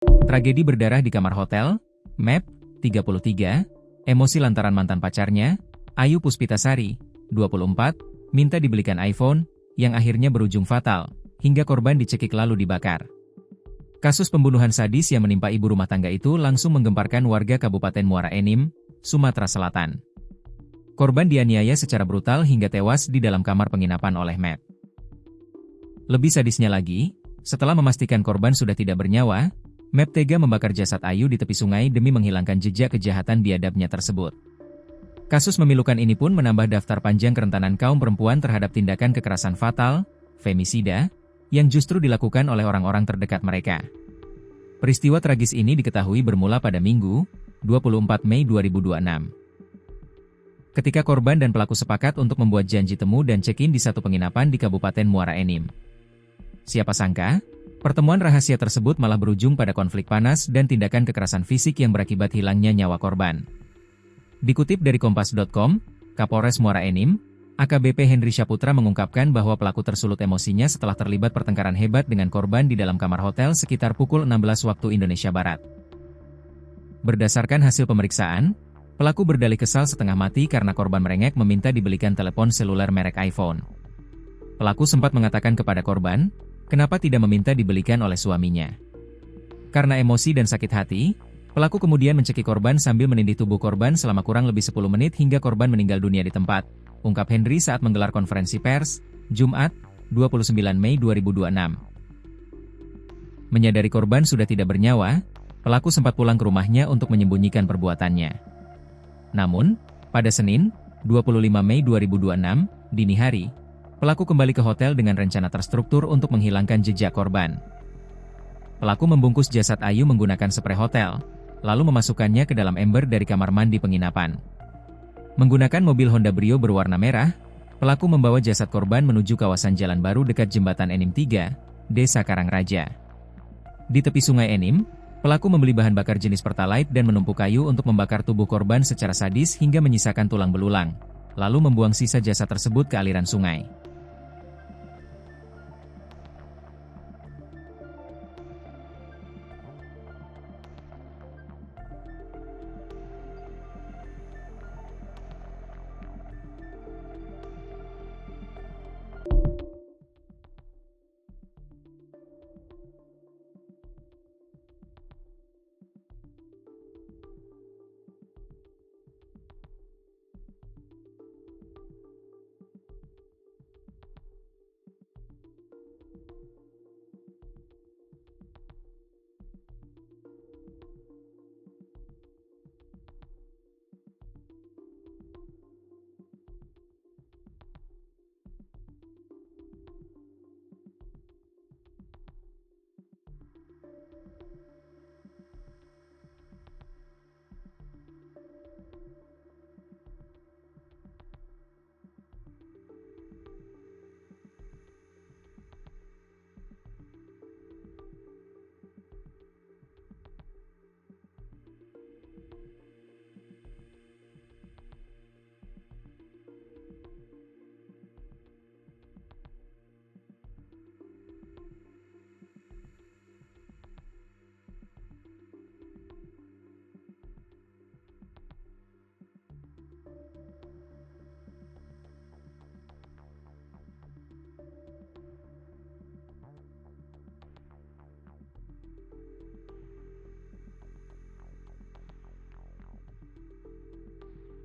Tragedi berdarah di kamar hotel, Map, 33, emosi lantaran mantan pacarnya, Ayu Puspitasari, 24, minta dibelikan iPhone, yang akhirnya berujung fatal, hingga korban dicekik lalu dibakar. Kasus pembunuhan sadis yang menimpa ibu rumah tangga itu langsung menggemparkan warga Kabupaten Muara Enim, Sumatera Selatan. Korban dianiaya secara brutal hingga tewas di dalam kamar penginapan oleh Map. Lebih sadisnya lagi, setelah memastikan korban sudah tidak bernyawa, Map tega membakar jasad Ayu di tepi sungai demi menghilangkan jejak kejahatan biadabnya tersebut. Kasus memilukan ini pun menambah daftar panjang kerentanan kaum perempuan terhadap tindakan kekerasan fatal, femisida, yang justru dilakukan oleh orang-orang terdekat mereka. Peristiwa tragis ini diketahui bermula pada Minggu, 24 Mei 2026. Ketika korban dan pelaku sepakat untuk membuat janji temu dan check-in di satu penginapan di Kabupaten Muara Enim. Siapa sangka, pertemuan rahasia tersebut malah berujung pada konflik panas dan tindakan kekerasan fisik yang berakibat hilangnya nyawa korban. Dikutip dari Kompas.com, Kapolres Muara Enim, AKBP Henry Syaputra mengungkapkan bahwa pelaku tersulut emosinya setelah terlibat pertengkaran hebat dengan korban di dalam kamar hotel sekitar pukul 16 waktu Indonesia Barat. Berdasarkan hasil pemeriksaan, pelaku berdalih kesal setengah mati karena korban merengek meminta dibelikan telepon seluler merek iPhone. Pelaku sempat mengatakan kepada korban, kenapa tidak meminta dibelikan oleh suaminya. Karena emosi dan sakit hati, pelaku kemudian mencekik korban sambil menindih tubuh korban selama kurang lebih 10 menit hingga korban meninggal dunia di tempat, ungkap Henry saat menggelar konferensi pers, Jumat, 29 Mei 2026. Menyadari korban sudah tidak bernyawa, pelaku sempat pulang ke rumahnya untuk menyembunyikan perbuatannya. Namun, pada Senin, 25 Mei 2026, dini hari, pelaku kembali ke hotel dengan rencana terstruktur untuk menghilangkan jejak korban. Pelaku membungkus jasad Ayu menggunakan spray hotel, lalu memasukkannya ke dalam ember dari kamar mandi penginapan. Menggunakan mobil Honda Brio berwarna merah, pelaku membawa jasad korban menuju kawasan Jalan Baru dekat Jembatan Enim 3, Desa Karangraja. Di tepi Sungai Enim, pelaku membeli bahan bakar jenis Pertalite dan menumpuk kayu untuk membakar tubuh korban secara sadis hingga menyisakan tulang belulang, lalu membuang sisa jasad tersebut ke aliran sungai.